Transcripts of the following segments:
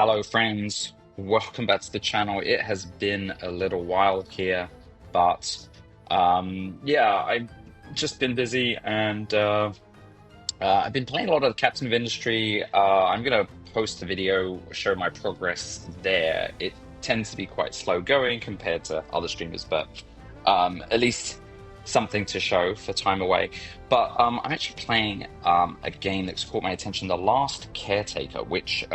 Hello, friends. Welcome back to the channel. It has been a little while here, but yeah, I've just been busy and I've been playing a lot of Captain of Industry. I'm gonna post a video, show my progress there. It tends to be quite slow going compared to other streamers, but at least something to show for time away. But I'm actually playing a game that's caught my attention, The Last Caretaker, which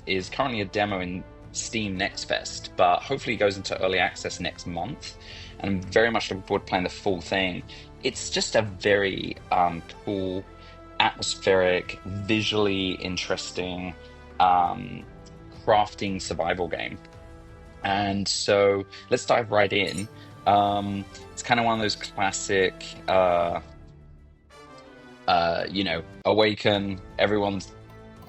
is currently a demo in Steam Next Fest, but hopefully goes into early access next month. And I'm very much looking forward to playing the full thing. It's just a very cool, atmospheric, visually interesting um, crafting survival game. And so let's dive right in. It's kind of one of those classic, awaken, everyone's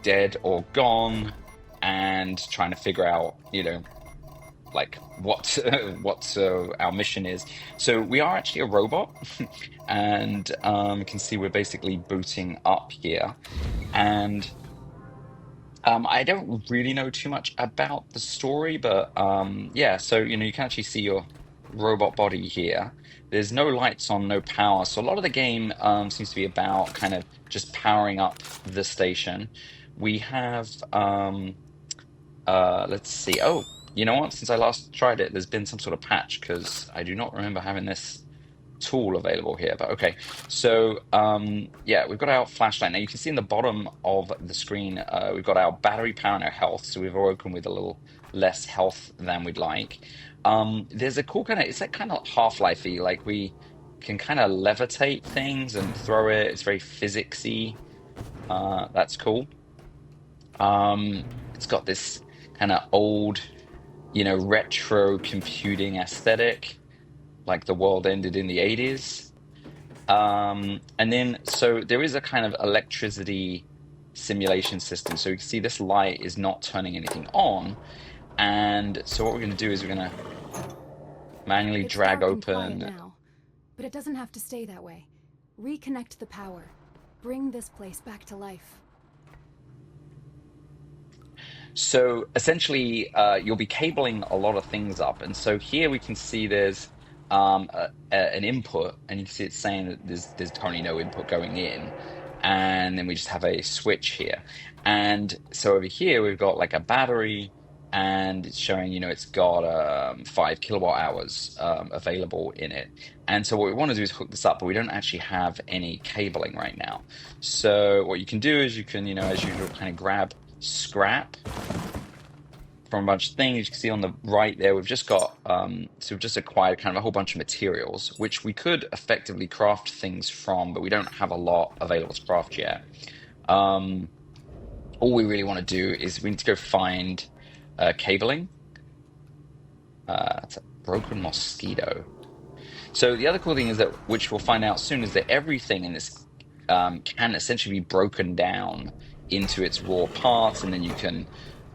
dead or gone, and trying to figure out, like what what our mission is. So we are actually a robot, and you can see we're basically booting up here, and I don't really know too much about the story, but yeah, so you can actually see your robot body here. There's no lights on, no power. So a lot of the game seems to be about kind of just powering up the station. We have let's see. Oh, you know what? Since I last tried it, there's been some sort of patch because I do not remember having this tool available here, but okay. So yeah, we've got our flashlight. Now you can see in the bottom of the screen, we've got our battery power and our health. So we've awoken with a little less health than we'd like. There's a cool it's like kind of Half-Life-y, like we can kind of levitate things and throw it. It's very physicsy. That's cool. It's got this kind of old, retro computing aesthetic, like the world ended in the 80s. And then, so there is a kind of electricity simulation system. So you can see this light is not turning anything on. And so what we're going to do is we're going to manually It's drag dark and quiet open. now, but it doesn't have to stay that way. Reconnect the power. Bring this place back to life. So essentially, you'll be cabling a lot of things up. And so here we can see there's an input, and you can see it's saying that there's currently no input going in. And then we just have a switch here. And so over here, we've got like a battery, and it's showing, it's got 5 kilowatt hours available in it. And so what we want to do is hook this up, but we don't actually have any cabling right now. So what you can do is you can, as usual, kind of grab scrap from a bunch of things. You can see on the right there, we've just got, so we've just acquired kind of a whole bunch of materials, which we could effectively craft things from, but we don't have a lot available to craft yet. All we really want to do is we need to go find cabling. It's a broken mosquito. So the other cool thing is that, which we'll find out soon, is that everything in this can essentially be broken down into its raw parts, and then you can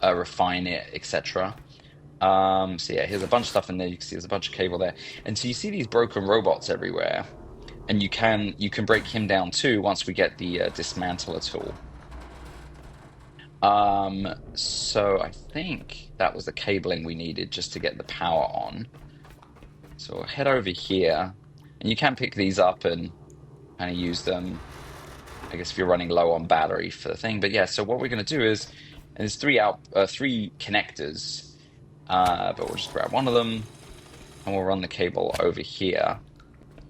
refine it, etc. So yeah, here's a bunch of stuff in there. You can see there's a bunch of cable there, and so you see these broken robots everywhere, and you can break him down too once we get the dismantler tool. So I think that was the cabling we needed just to get the power on. So we'll head over here, and you can pick these up and kind of use them, I guess, if you're running low on battery for the thing. But yeah, so what we're going to do is, and there's three connectors, but we'll just grab one of them, and we'll run the cable over here,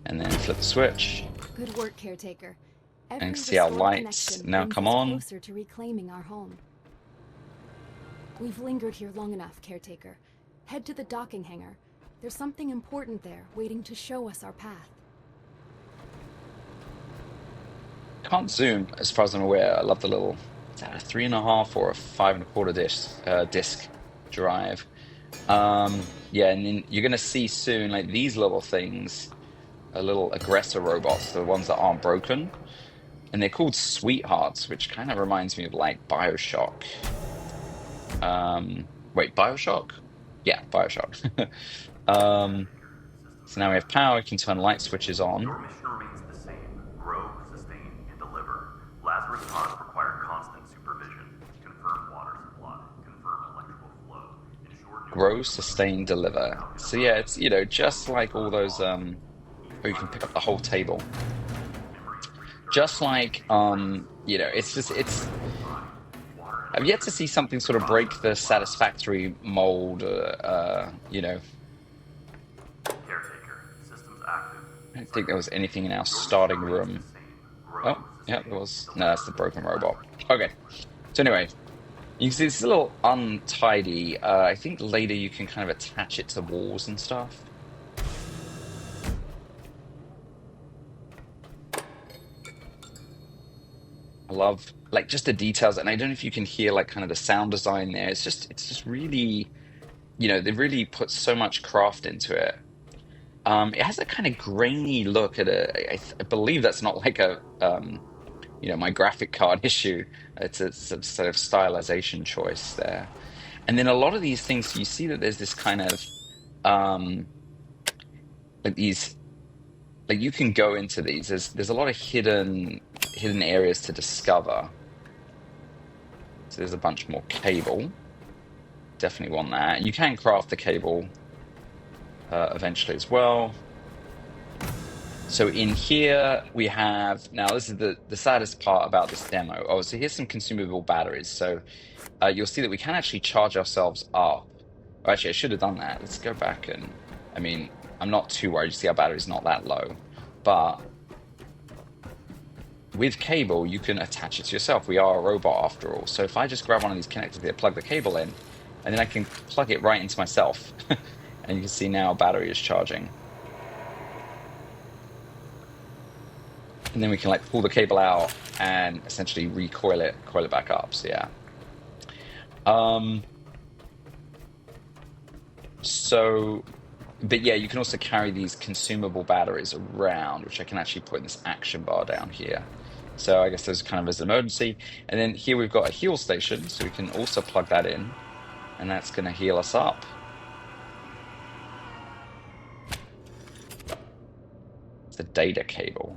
and then flip the switch, Good work, Caretaker. and Every see our restored lights connection now brings come us on. closer to reclaiming our home. We've lingered here long enough, Caretaker. Head to the docking hangar. There's something important there, waiting to show us our path. Can't zoom as far as I'm aware. I love the little, is that a 3.5 or a 5.25 disc drive? Yeah, and then you're gonna see soon, like these little things, are little aggressor robots, the ones that aren't broken, and they're called sweethearts, which kind of reminds me of like BioShock. Wait, BioShock? Yeah, BioShock. So now we have power. We can turn light switches on. Your mission remains the same. Grow, sustain, and deliver. Lazarus pods require constant supervision. Confirm water supply. Confirm Grow, sustain, deliver. So yeah, it's just like all those where you can pick up the whole table. Just like it's I've yet to see something sort of break the satisfactory mold. Caretaker, systems active. I don't think there Second, was anything in our your machinery starting remains the room. same. Grow, Oh, yeah, sustain, there was. No, deliver. that's the broken robot. Platform Okay. So anyway, you can see it's a little untidy. I think later you can kind of attach it to walls and stuff. I love like just the details, and I don't know if you can hear like kind of the sound design there. It's just really, they've really put so much craft into it. It has a kind of grainy look at a. I believe that's not like my graphic card issue. It's a sort of stylization choice there. And then a lot of these things, you see that there's this kind of um like these like you can go into these. There's a lot of hidden areas to discover. So there's a bunch more cable. Definitely want that. You can craft the cable eventually as well. So in here we have now this is the saddest part about this demo. Oh, so here's some consumable batteries. So you'll see that we can actually charge ourselves up. Oh, actually, I should have done that. Let's go back and I mean, I'm not too worried. You see our battery's not that low, but with cable, you can attach it to yourself. We are a robot after all. So if I just grab one of these connectors here, plug the cable in, and then I can plug it right into myself. And you can see now battery is charging. And then we can like pull the cable out and essentially recoil it, coil it back up. So yeah. But yeah, you can also carry these consumable batteries around, which I can actually put in this action bar down here. So I guess there's kind of as an emergency. And then here we've got a heal station, so we can also plug that in, and that's going to heal us up. It's the data cable.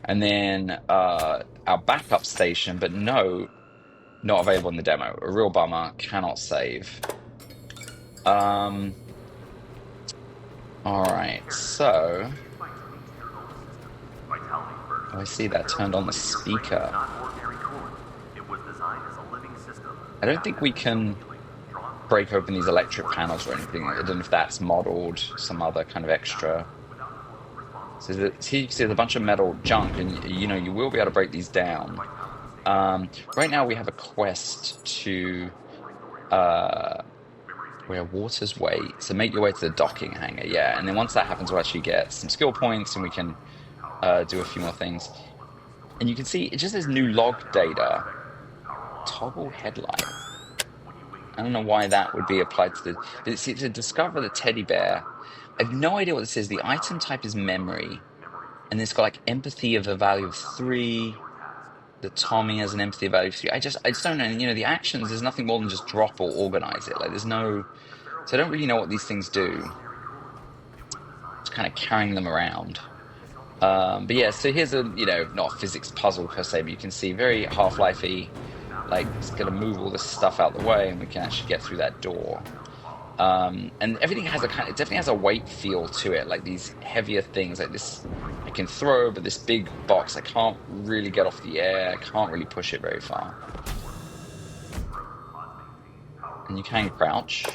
And then our backup station, but no, not available in the demo. A real bummer, cannot save. All right, so oh, I see that turned on the speaker. I don't think we can break open these electric panels or anything. I don't know if that's modeled, some other kind of extra. So here you can see there's a bunch of metal junk, and you will be able to break these down. Right now we have a quest to where waters wait. So make your way to the docking hangar, yeah. And then once that happens, we'll actually get some skill points, and we can do a few more things. And you can see it just says new log data, toggle headlight. I don't know why that would be applied to but see, to discover the teddy bear. I have no idea what this is. The item type is memory, and it's got like empathy of a value of 3. The Tommy has an empathy value of 3. I just don't know. And, the actions, there's nothing more than just drop or organize it. Like there's no, so I don't really know what these things do. Just kind of carrying them around. But yeah, so here's a, not a physics puzzle per se, but you can see very Half-Life-y. Like it's gonna move all this stuff out the way, and we can actually get through that door. And everything has it definitely has a weight feel to it, like these heavier things like this I can throw, but this big box I can't really get off the air, I can't really push it very far. And you can crouch.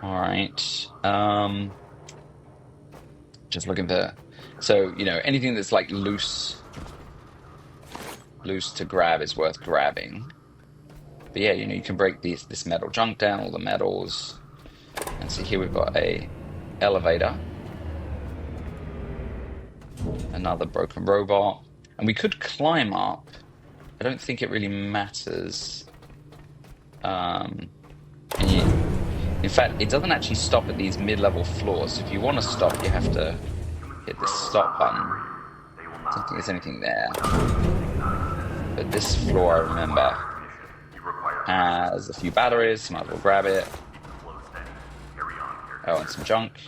All right. Just looking for, so anything that's like loose to grab is worth grabbing. But yeah, you can break this metal junk down, all the metals. And so here we've got a elevator. Another broken robot. And we could climb up. I don't think it really matters. In fact, it doesn't actually stop at these mid-level floors. If you want to stop, you have to hit the stop button. I don't think there's anything there. But this floor, I remember, has a few batteries, might as well grab it. Oh, and some junk.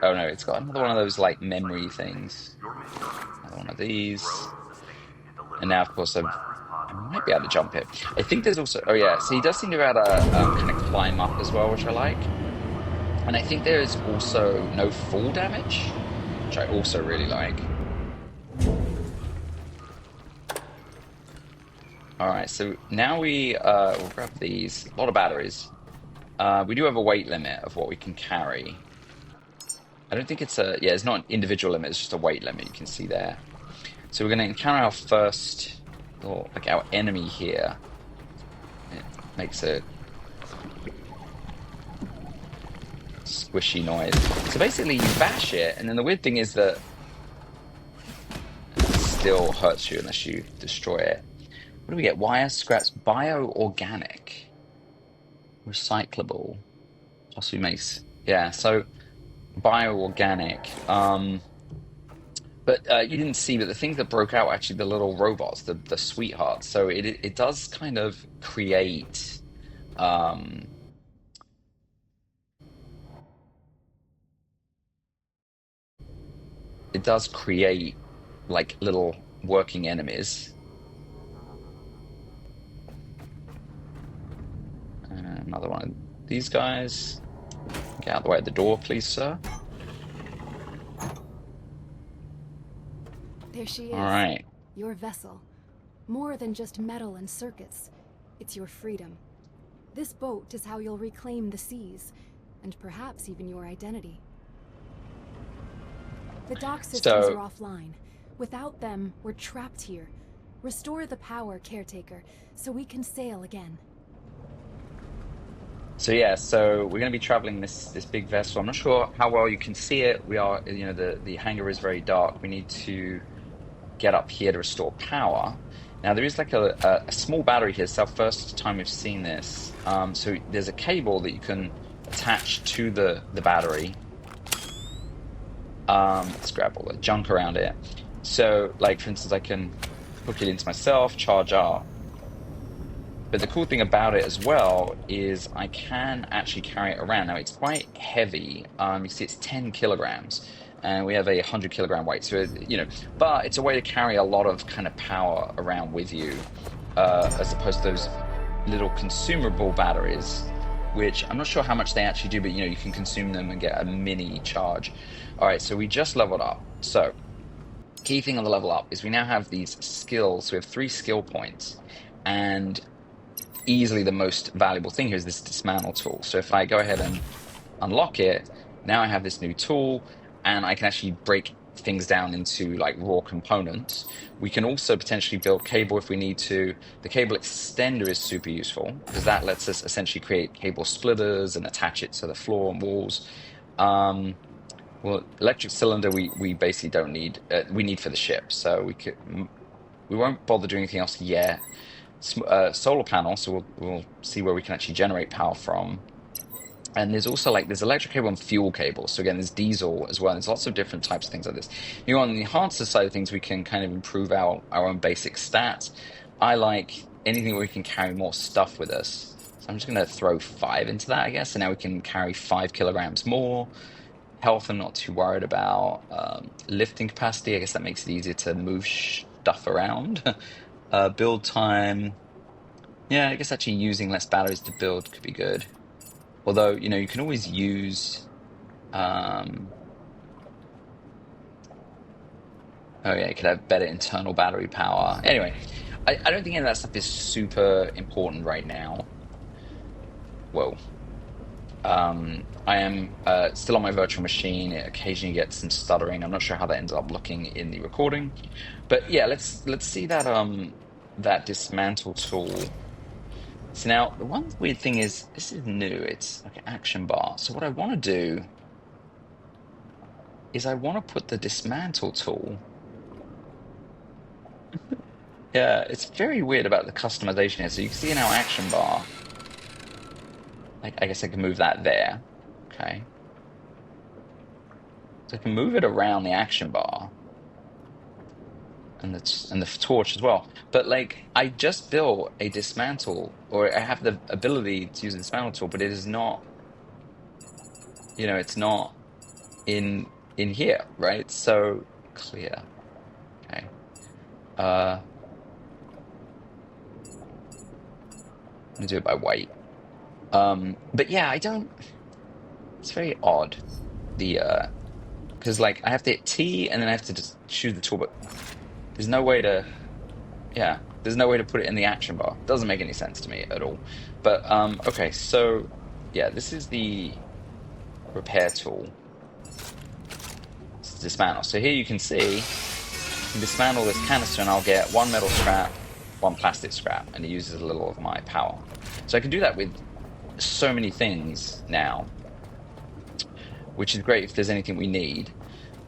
Oh no, it's got another one of those like memory things. Another one of these. And now, of course, I'm might be able to jump it. I think there's also, oh yeah, so he does seem to be able to kind of climb up as well, which I like. And I think there is also no fall damage, which I also really like. All right, so now we'll grab these. A lot of batteries. We do have a weight limit of what we can carry. I don't think it's yeah, it's not an individual limit, it's just a weight limit you can see there. So we're going to encounter our first, or like our enemy here. It makes a squishy noise. So basically you bash it, and then the weird thing is that it still hurts you unless you destroy it. What do we get? Wire scraps, bio-organic, recyclable, possibly makes, yeah, so bio-organic. But you didn't see, but the things that broke out were actually the little robots, the sweethearts. So it does kind of create um, it does create like little working enemies. Another one of these guys. Get out of the way of the door, please, sir. There she All is. right. Your vessel. More than just metal and circuits. It's your freedom. This boat is how you'll reclaim the seas, and perhaps even your identity. The dock systems are So offline. Without them, we're trapped here. Restore the power, Caretaker, so we can sail again. So yeah, so we're going to be traveling this big vessel. I'm not sure how well you can see it. We are, you know, the hangar is very dark. We need to get up here to restore power. Now there is like a small battery here. It's our first time we've seen this. So there's a cable that you can attach to the battery. Let's grab all the junk around it. So like for instance, I can hook it into myself, charge up. But the cool thing about it as well is I can actually carry it around. Now it's quite heavy. You see it's 10 kilograms and we have a 100 kilogram weight. So, you know, but it's a way to carry a lot of kind of power around with you, as opposed to those little consumable batteries, which I'm not sure how much they actually do, but you know, you can consume them and get a mini charge. All right, so we just leveled up. So key thing on the level up is we now have these skills. So we have 3 skill points, and easily the most valuable thing here is this dismantle tool. So if I go ahead and unlock it, now I have this new tool and I can actually break things down into like raw components. We can also potentially build cable if we need to. The cable extender is super useful because that lets us essentially create cable splitters and attach it to the floor and walls. Well, electric cylinder we basically don't need. We need for the ship, so we won't bother doing anything else yet. Solar panel, so we'll see where we can actually generate power from. And there's also like there's electric cable and fuel cable. So again, there's diesel as well. There's lots of different types of things like this. You know, on the enhancer side of things, we can kind of improve our own basic stats. I like anything where we can carry more stuff with us. So I'm just going to throw 5 into that, I guess. And now we can carry 5 kilograms more. Health, I'm not too worried about. Lifting capacity, I guess that makes it easier to move stuff around. Build time. Yeah, I guess actually using less batteries to build could be good. Although, you know, you can always use oh yeah, you could have better internal battery power. Anyway, I don't think any of that stuff is super important right now. Whoa. I am still on my virtual machine. It occasionally gets some stuttering. I'm not sure how that ends up looking in the recording. But yeah, let's see that that dismantle tool. So now the one weird thing is this is new. It's like an action bar. So what I want to do is I want to put the dismantle tool. Yeah, it's very weird about the customization here. So you can see in our action bar, like I guess I can move that there. Okay. So I can move it around the action bar and the torch as well. But like I just built a dismantle, or I have the ability to use a dismantle tool, but it is not, you know, it's not in here, right? So clear. Okay. I'm gonna do it by weight. But yeah, I don't. It's very odd. The because like I have to hit T and then I have to just choose the tool, but there's no way to. Yeah, there's no way to put it in the action bar. Doesn't make any sense to me at all. But okay, so yeah, this is the repair tool. It's dismantle. So here you can see, I can dismantle this canister and I'll get one metal scrap, one plastic scrap, and it uses a little of my power. So I can do that with so many things now, which is great if there's anything we need.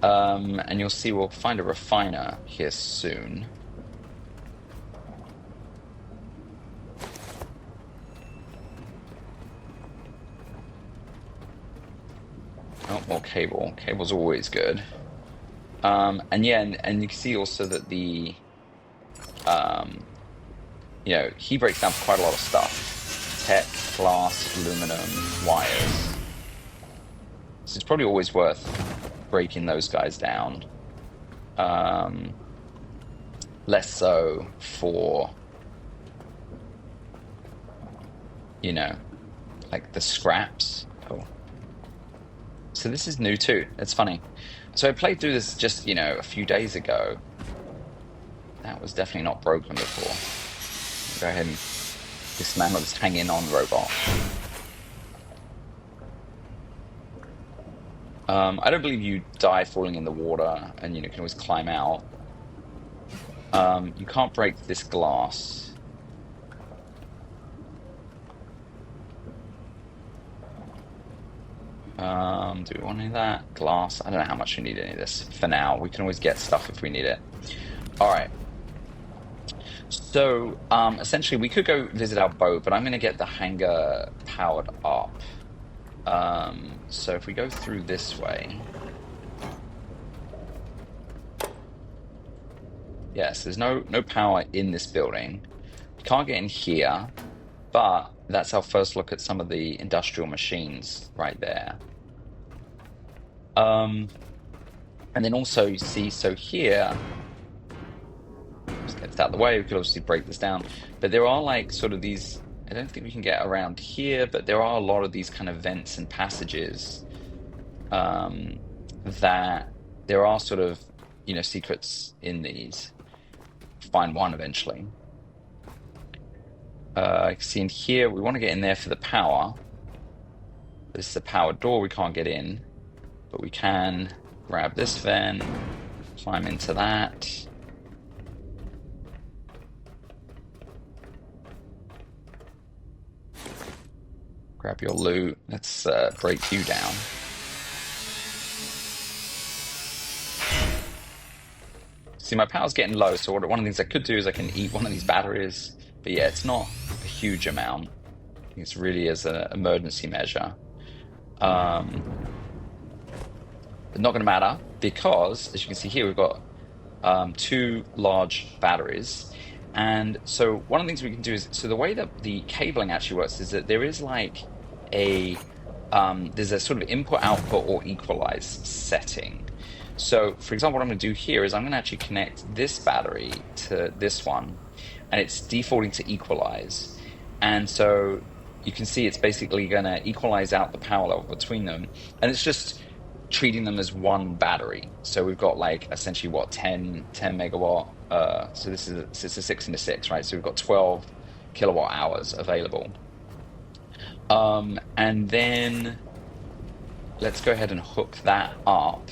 And you'll see we'll find a refiner here soon. Oh, more cable. Cable's always good. And yeah, and you can see also that the he breaks down quite a lot of stuff. Tech, glass, aluminum, wires. So it's probably always worth breaking those guys down. Less so for, like the scraps. Oh. So this is new too. It's funny. So I played through this just, a few days ago. That was definitely not broken before. Go ahead and dismantle this hanging on robot. I don't believe you die falling in the water, and you can always climb out. You can't break this glass. Do we want any of that? Glass? I don't know how much we need any of this for now. We can always get stuff if we need it. All right. So, essentially, we could go visit our boat, but I'm going to get the hangar powered up. So if we go through this way... Yes, there's no power in this building. We can't get in here, but that's our first look at some of the industrial machines right there. And then also you see, so here, just get this out of the way, we could obviously break this down, but there are like sort of these, I don't think we can get around here, but there are a lot of these kind of vents and passages that there are sort of, secrets in these. Find one eventually. You can see in here, we want to get in there for the power. This is a power door, we can't get in, but we can grab this vent, climb into that. Grab your loot. Let's break you down. See, my power's getting low, so one of the things I could do is I can eat one of these batteries. But yeah, it's not a huge amount. I think it's really as an emergency measure. But not going to matter because, as you can see here, we've got 2 large batteries. And so one of the things we can do is, so the way that the cabling actually works is that there is like there's a sort of input, output, or equalize setting. So, for example, what I'm going to do here is I'm going to actually connect this battery to this one, and it's defaulting to equalize. And so you can see it's basically going to equalize out the power level between them, and it's just treating them as one battery. So we've got like essentially 10 megawatt. So this is it's a 6 into 6, right? So we've got 12 kilowatt hours available. And then let's go ahead and hook that up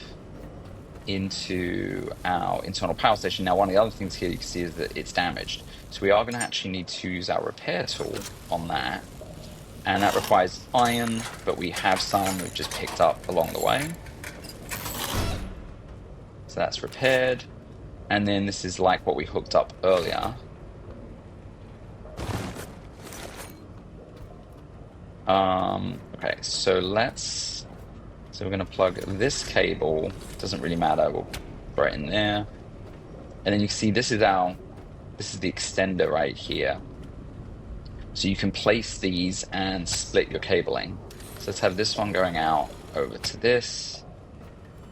into our internal power station. Now, one of the other things here you can see is that it's damaged. So we are going to actually need to use our repair tool on that. And that requires iron, but we have some we've just picked up along the way. So that's repaired. And then this is like what we hooked up earlier. Okay, so we're going to plug this cable. Doesn't really matter. We'll put it in there. And then you can see this is the extender right here. So you can place these and split your cabling. So let's have this one going out over to this.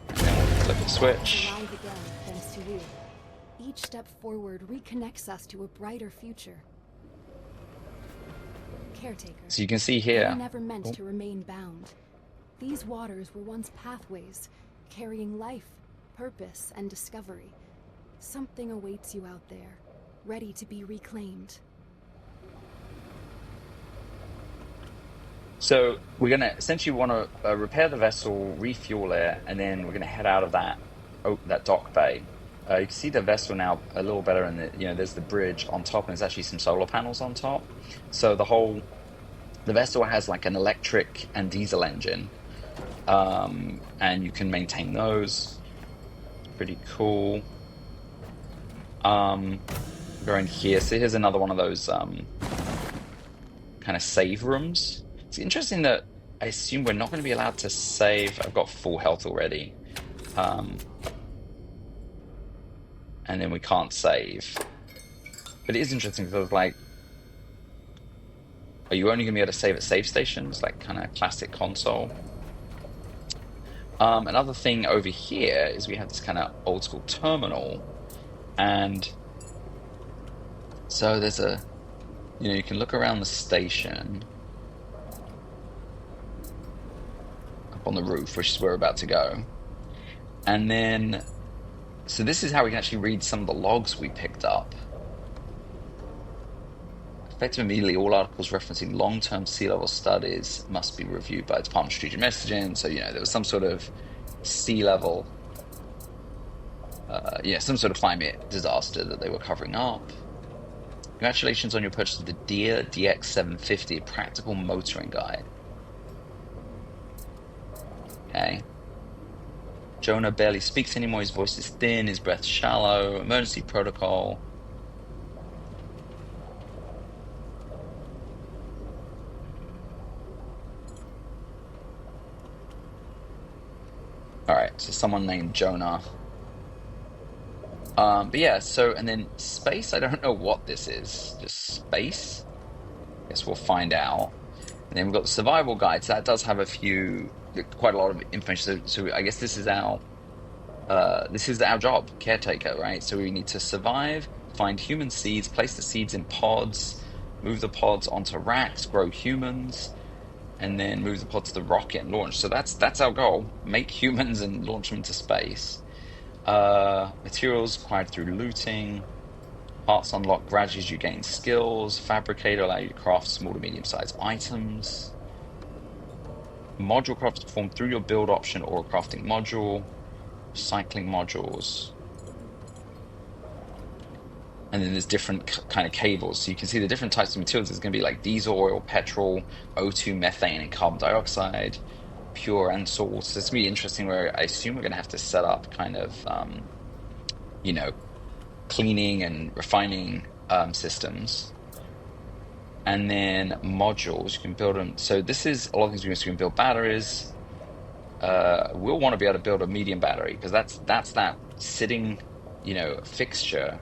And then we'll flip the switch. Alive again, thanks to you. Each step forward reconnects us to a brighter future. Caretaker, So you can see we were here. never meant Oh, to remain bound. These waters were once pathways, carrying life, purpose, and discovery. Something awaits you out there, ready to be reclaimed. so we're going to essentially want to repair the vessel, refuel it, and then we're going to head out of that dock bay. You can see the vessel now a little better, and there's the bridge on top, and there's actually some solar panels on top. So the vessel has like an electric and diesel engine, and you can maintain those. Pretty cool. Go in here. So here's another one of those kind of save rooms. It's interesting that I assume we're not going to be allowed to save. I've got full health already. And then we can't save. But it is interesting because like, are you only going to be able to save at save stations? Like kind of classic console. Another thing over here is we have this kind of old school terminal. And so there's you can look around the station up on the roof, which is where we're about to go. And then, so this is how we can actually read some of the logs we picked up. Effective immediately, all articles referencing long-term sea level studies must be reviewed by the Department of Strategic Messaging. So, there was some sort of sea level, some sort of climate disaster that they were covering up. Congratulations on your purchase of the Deere DX750 Practical Motoring Guide. Okay. Jonah barely speaks anymore. His voice is thin, his breath shallow. Emergency protocol. All right, so someone named Jonah. But yeah, and then space, I don't know what this is. Just space? Guess we'll find out. And then we've got the survival guide. So that does have quite a lot of information. So I guess this is our job, caretaker, right? So we need to survive, find human seeds, place the seeds in pods, move the pods onto racks, grow humans, and then move the pod to the rocket and launch. So that's our goal: make humans and launch them into space. Materials acquired through looting. Parts unlock gradually as you gain skills. Fabricator allow you to craft small to medium-sized items. Module crafts performed through your build option or a crafting module. Recycling modules. And then there's different kind of cables. So you can see the different types of materials. There's going to be like diesel oil, petrol, O2, methane, and carbon dioxide, pure and salt. So it's going to be interesting where I assume we're going to have to set up kind of, cleaning and refining systems. And then modules, you can build them. So this is a lot of things we can build batteries. We'll want to be able to build a medium battery because that's that sitting, fixture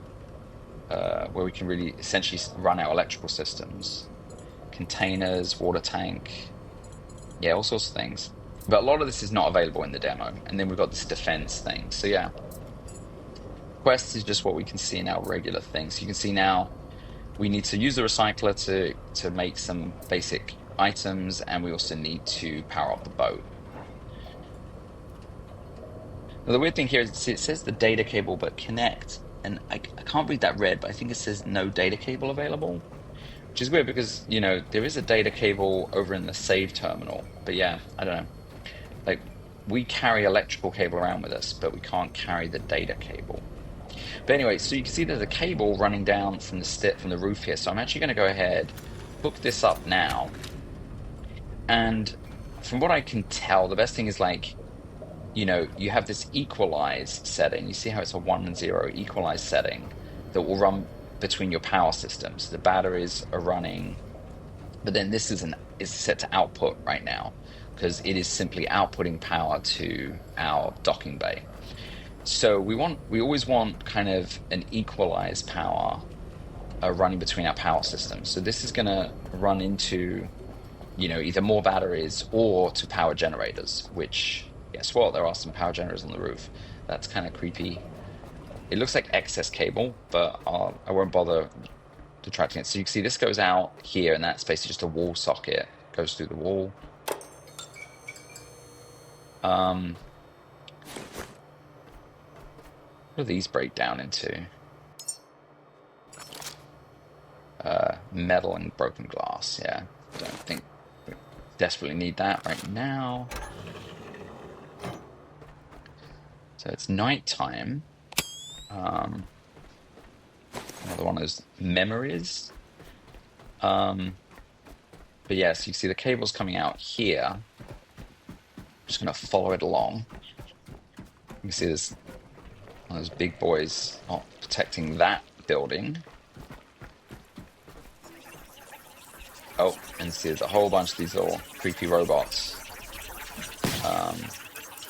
where we can really essentially run our electrical systems, containers, water tank, all sorts of things. But a lot of this is not available in the demo. And then we've got this defense thing. So yeah, quest is just what we can see in our regular things. You can see now we need to use the recycler to make some basic items, and we also need to power up the boat. Now, the weird thing here is it says the data cable but connect, and I can't read that red, but I think it says no data cable available, which is weird because, there is a data cable over in the save terminal. But yeah, I don't know. Like, we carry electrical cable around with us, but we can't carry the data cable. But anyway, so you can see there's a cable running down from the roof here. So I'm actually going to go ahead, hook this up now. And from what I can tell, the best thing is you have this equalize setting. You see how it's a 1 and 0 equalize setting that will run between your power systems. The batteries are running, but then this is set to output right now because it is simply outputting power to our docking bay. So we always want kind of an equalized power running between our power systems. So this is going to run into, either more batteries or to power generators, which, guess what? There are some power generators on the roof. That's kind of creepy. It looks like excess cable, but I won't bother detracting it. So you can see this goes out here, and that's basically just a wall socket. Goes through the wall. What do these break down into? Metal and broken glass. Yeah, don't think we desperately need that right now. So it's nighttime. Another one of those memories. But yes, you see the cables coming out here. I'm just going to follow it along. You can see there's one of those big boys protecting that building. Oh, and see there's a whole bunch of these little creepy robots.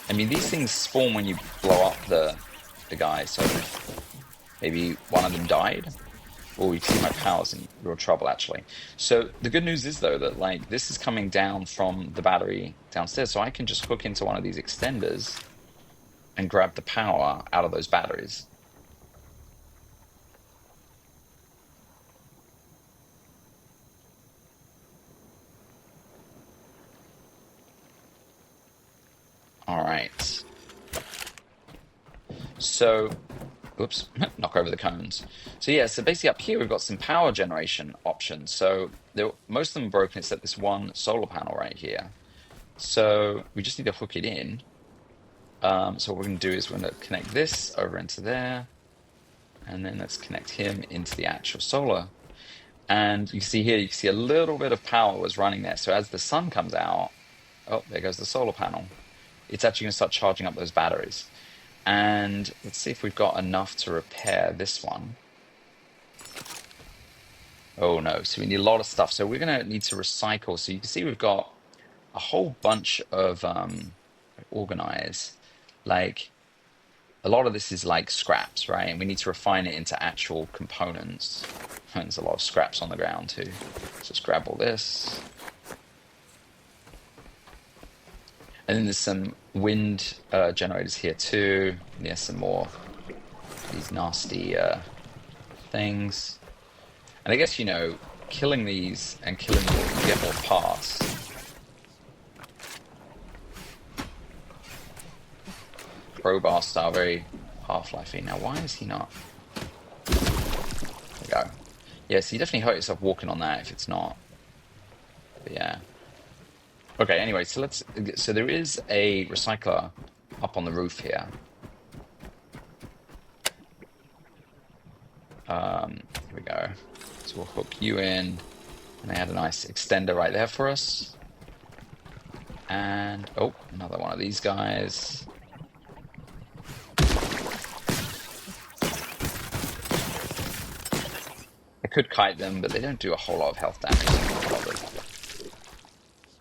I mean, these things spawn when you blow up the guy, so maybe one of them died. Oh, you see my power's in real trouble, actually. So the good news is, though, that like this is coming down from the battery downstairs, so I can just hook into one of these extenders and grab the power out of those batteries. All right. So, oops, knock over the cones. So yeah, so basically up here we've got some power generation options. So most of them are broken except this one solar panel right here. So we just need to hook it in. So what we're going to do is we're going to connect this over into there. And then let's connect him into the actual solar. And you can see here, you can see a little bit of power was running there. So as the sun comes out, oh, there goes the solar panel. It's actually going to start charging up those batteries. And let's see if we've got enough to repair this one. Oh no, so we need a lot of stuff. So we're going to need to recycle. So you can see we've got a whole bunch of organize. Like a lot of this is like scraps, right? And we need to refine it into actual components. And there's a lot of scraps on the ground too. So let's grab all this. And then there's some wind generators here too. And there's some more these nasty things. And I guess, you know, killing these and killing more, you get more parts. Crowbar style, very Half-Life-y. Now, why is he not? There we go. Yeah, so you definitely hurt yourself walking on that if it's not. But yeah. Okay, anyway, so there is a recycler up on the roof here. Here we go. So we'll hook you in, and they had a nice extender right there for us. And, oh, another one of these guys. I could kite them, but they don't do a whole lot of health damage.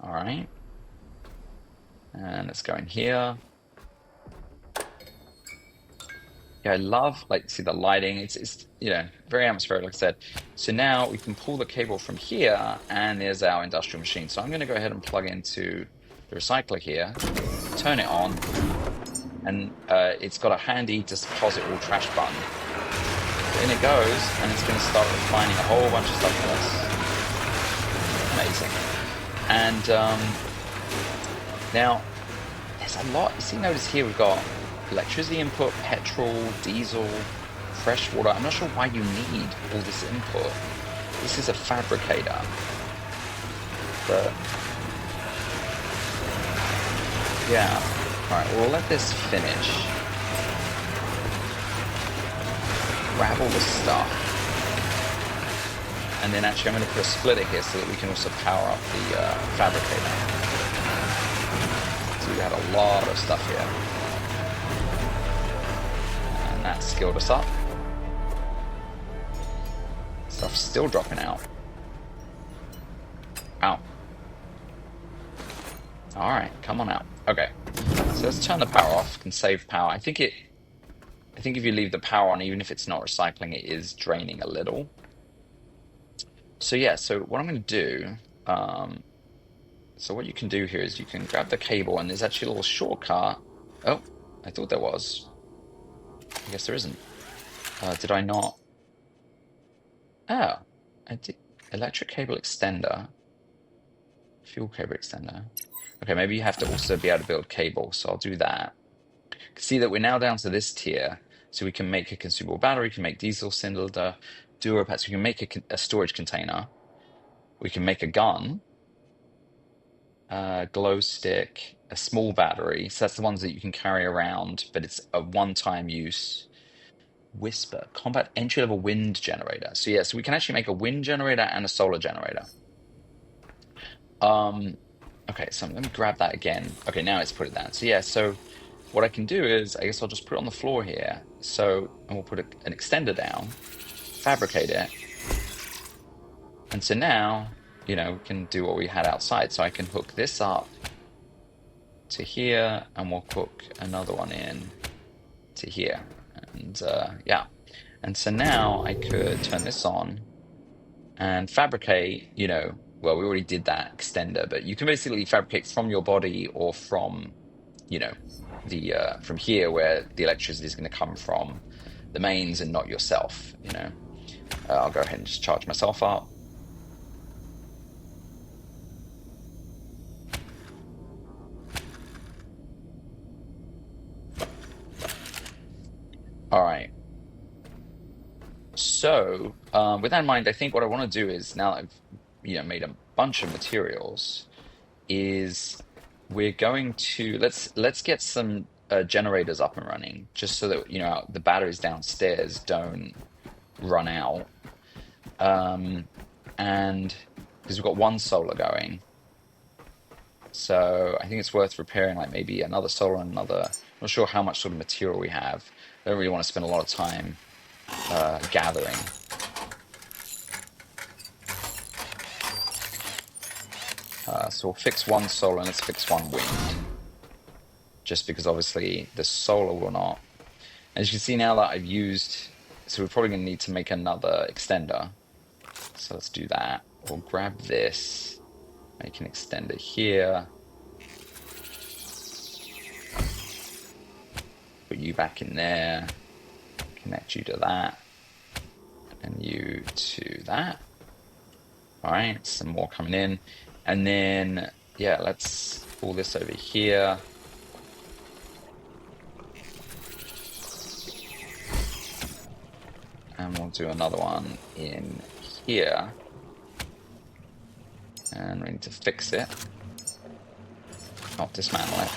Alright. And let's go in here. Yeah, I love, like, see the lighting. It's you know, very atmospheric, like I said. So now we can pull the cable from here, and there's our industrial machine. So I'm going to go ahead and plug into the recycler here, turn it on, and it's got a handy deposit all trash button. In it goes, and it's going to start refining a whole bunch of stuff for us. Amazing. And now, there's a lot. You see, notice here we've got electricity input, petrol, diesel, fresh water. I'm not sure why you need all this input. This is a fabricator. But, yeah. Alright, we'll let this finish. Grab all this stuff. And then actually I'm going to put a splitter here so that we can also power up the fabricator. So we had a lot of stuff here. And that skilled us up. Stuff's still dropping out. Out. Alright, come on out. Okay. So let's turn the power off. Can save power. I think if you leave the power on, even if it's not recycling, it is draining a little. So yeah, so what I'm going to do, so what you can do here is you can grab the cable, and there's actually a little shortcut. Oh, I thought there was. I guess there isn't. Did I not? Oh, I did electric cable extender, fuel cable extender. Okay, maybe you have to also be able to build cable, so I'll do that. See that we're now down to this tier, so we can make a consumable battery, we can make diesel cylinder, Durapats, we can make a storage container, we can make a gun, glow stick, a small battery. So that's the ones that you can carry around, but it's a one-time use. Whisper, combat entry-level wind generator. So yeah, so we can actually make a wind generator and a solar generator. Okay, so let me grab that again. Okay, now it's put it down. So yeah, so what I can do is, I guess I'll just put it on the floor here. So, and we'll put an extender down, fabricate it. And so now, we can do what we had outside. So I can hook this up to here, and we'll hook another one in to here. And yeah. And so now I could turn this on and fabricate, well, we already did that extender, but you can basically fabricate from your body or from, the from here where the electricity is going to come from the mains and not yourself. I'll go ahead and just charge myself up. All right. So with that in mind, I think what I want to do is, now that I've made a bunch of materials, is we're going to let's get some generators up and running, just so that the batteries downstairs don't run out. And because we've got one solar going, so I think it's worth repairing like maybe another solar and another. I'm not sure how much sort of material we have. I don't really want to spend a lot of time gathering. So we'll fix one solar and let's fix one wind. Just because obviously the solar will not. As you can see now that I've used, so we're probably going to need to make another extender. So let's do that. We'll grab this, make an extender here. Put you back in there, connect you to that, and you to that. All right, some more coming in. And then, yeah, let's pull this over here. And we'll do another one in here. And we need to fix it. Not dismantle it.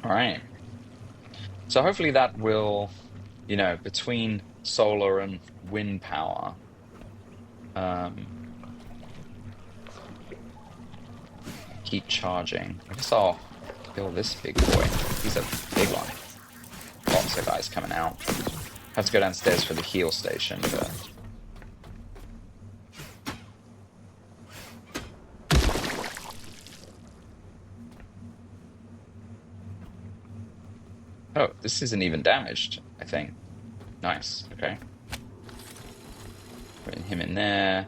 All right. So hopefully that will, between solar and wind power, keep charging. I guess I'll kill this big boy. He's a big one. Lots of guys coming out. Have to go downstairs for the heal station, but... Oh, this isn't even damaged, I think. Nice, okay. Putting him in there.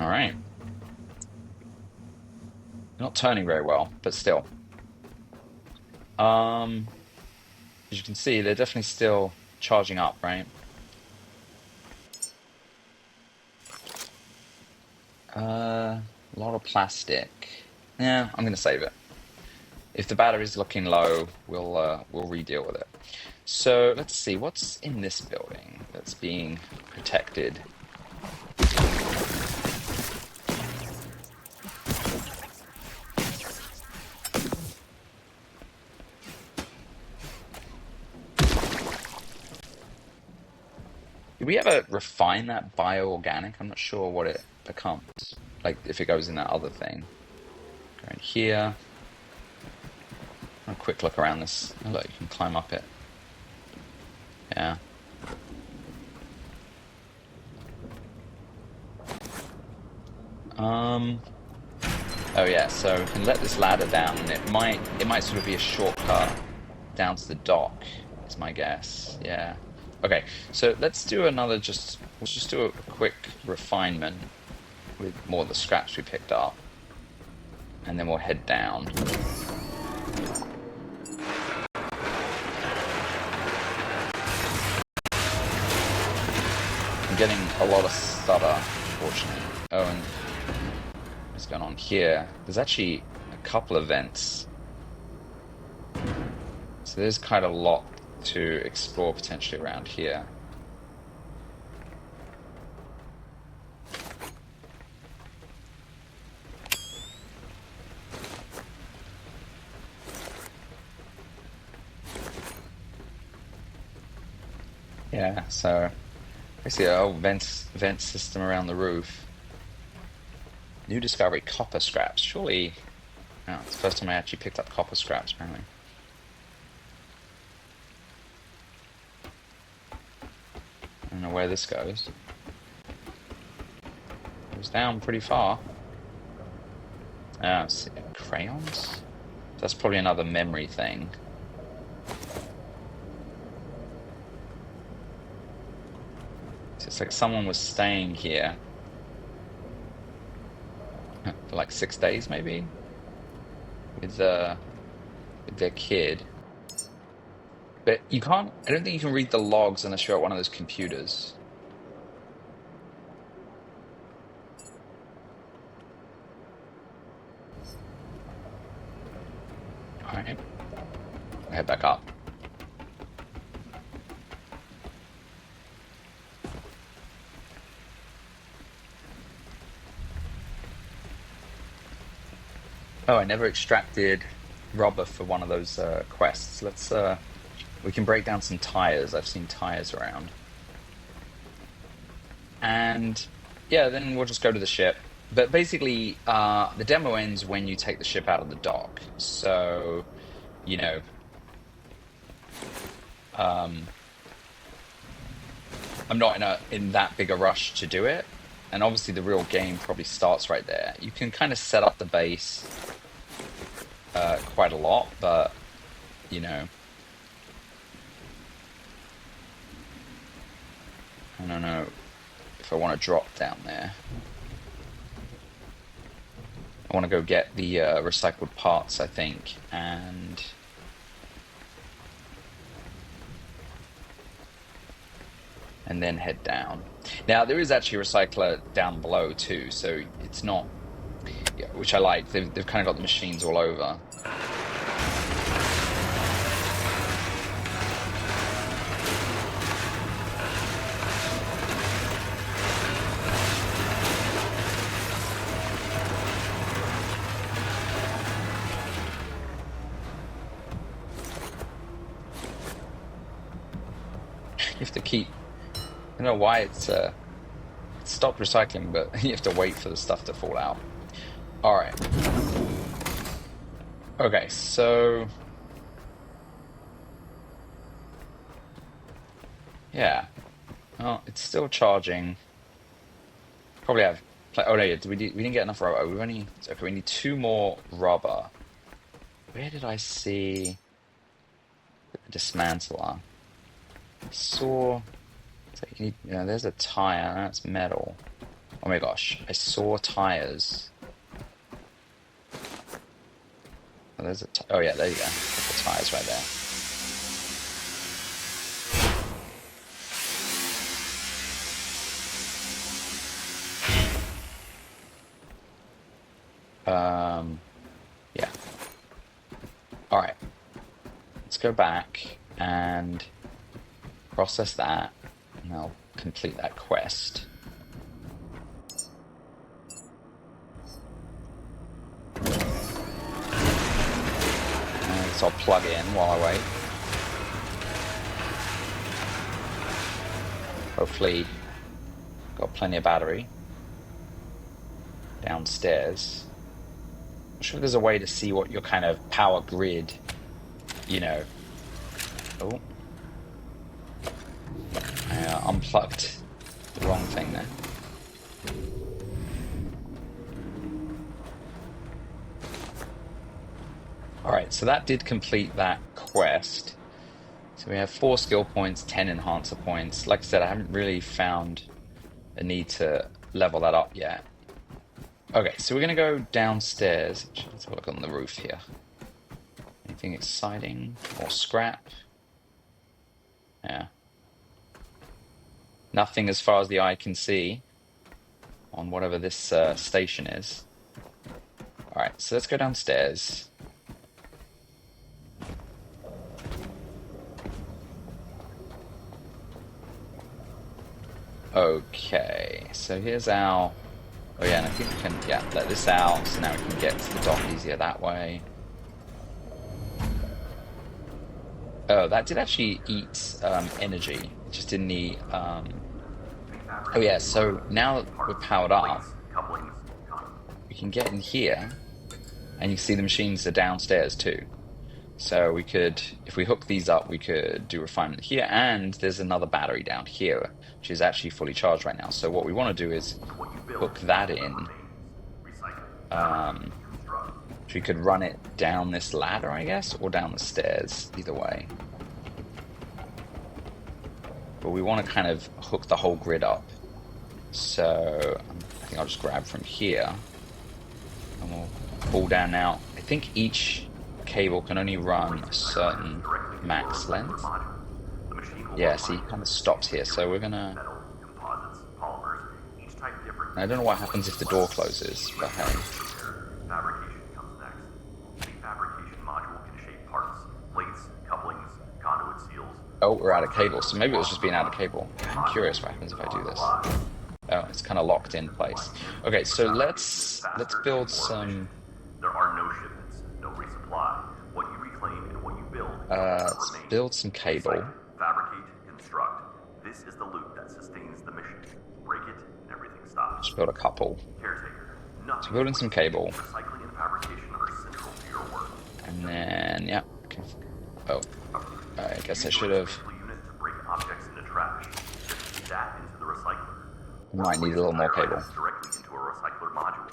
All right. Not turning very well, but still. As you can see, they're definitely still charging up, right? A lot of plastic. Yeah, I'm gonna save it. If the battery's looking low, we'll re-deal with it. So let's see what's in this building that's being protected. Do we ever refine that bioorganic? I'm not sure what it becomes. Like if it goes in that other thing. Go in here. A quick look around this. Oh, look, you can climb up it. Yeah. Oh yeah, so we can let this ladder down, and it might sort of be a shortcut down to the dock, is my guess. Yeah. Okay, so let's do another. Let's just do a quick refinement with more of the scraps we picked up, and then we'll head down. I'm getting a lot of stutter, unfortunately. Oh, and what's going on here? There's actually a couple of vents. So there's kind of a lot to explore potentially around here. Yeah, so I see a vent system around the roof. New discovery, copper scraps. Surely, oh, it's the first time I actually picked up copper scraps, apparently. I don't know where this goes. It was down pretty far. Ah, crayons? That's probably another memory thing. So it's like someone was staying here for like 6 days, maybe, with their kid. But you can't. I don't think you can read the logs unless you're at one of those computers. All right, I'll head back up. Oh, I never extracted rubber for one of those quests. Let's we can break down some tires. I've seen tires around. And yeah, then we'll just go to the ship. But basically, the demo ends when you take the ship out of the dock. So, you know, um, I'm not in that big a rush to do it. And obviously, the real game probably starts right there. You can kind of set up the base quite a lot, but you know, I don't know if I want to drop down there. I want to go get the recycled parts, I think, and then head down. Now, there is actually a recycler down below too, so it's not, yeah, which I like. They've kind of got the machines all over. You have to keep. I don't know why it's stopped recycling, but you have to wait for the stuff to fall out. All right. Okay, so yeah. Oh, it's still charging. Probably have. Oh no, yeah, we didn't get enough rubber. We've only okay. We need 2 more rubber. Where did I see the dismantler? I saw. So there's a tire. That's metal. Oh my gosh! I saw tires. Oh, there's a. Oh yeah, there you go. There's the tires right there. Yeah. All right. Let's go back and process that, and I'll complete that quest. And so I'll plug in while I wait. Hopefully, got plenty of battery. Downstairs. I'm sure there's a way to see what your kind of power grid, you know. Oh. I unplugged the wrong thing there. All right, so that did complete that quest. So we have 4 skill points, 10 enhancer points. Like I said, I haven't really found a need to level that up yet. Okay, so we're gonna go downstairs. Actually, let's have a look on the roof here. Anything exciting or scrap? Yeah. Nothing as far as the eye can see on whatever this station is. All right, so let's go downstairs. Okay, so here's our... Oh yeah, and I think we can, yeah, let this out, so now we can get to the dock easier that way. Oh, that did actually eat energy. It just didn't eat... Oh yeah, so now that we're powered up, we can get in here, and you see the machines are downstairs too. So we could, if we hook these up, we could do refinement here, and there's another battery down here, which is actually fully charged right now. So what we want to do is hook that in. We could run it down this ladder, I guess, or down the stairs, either way. But we want to kind of hook the whole grid up. So I think I'll just grab from here, and we'll pull down now. I think each cable can only run a certain max length. Yeah, see, it kind of stops here. So we're gonna... I don't know what happens if the door closes, but hey. Oh, we're out of cable, so maybe it was just being out of cable. I'm curious what happens if I do this. Oh, it's kind of locked in place. Okay, so let's build some... There are no shipments, no resupply. What you reclaim and what you build. Let's build some cable. Fabricate, construct. This is the loop that sustains the mission. Break it, and everything stops. Just build a couple. Caretaker. So building some cable. Recycling and fabrication are central to your work. And then, yeah. Okay. Oh, I guess I should have... Unit to break objects into trash. Feed that into the recycler. Might need a little more cable. Directly into a recycler module.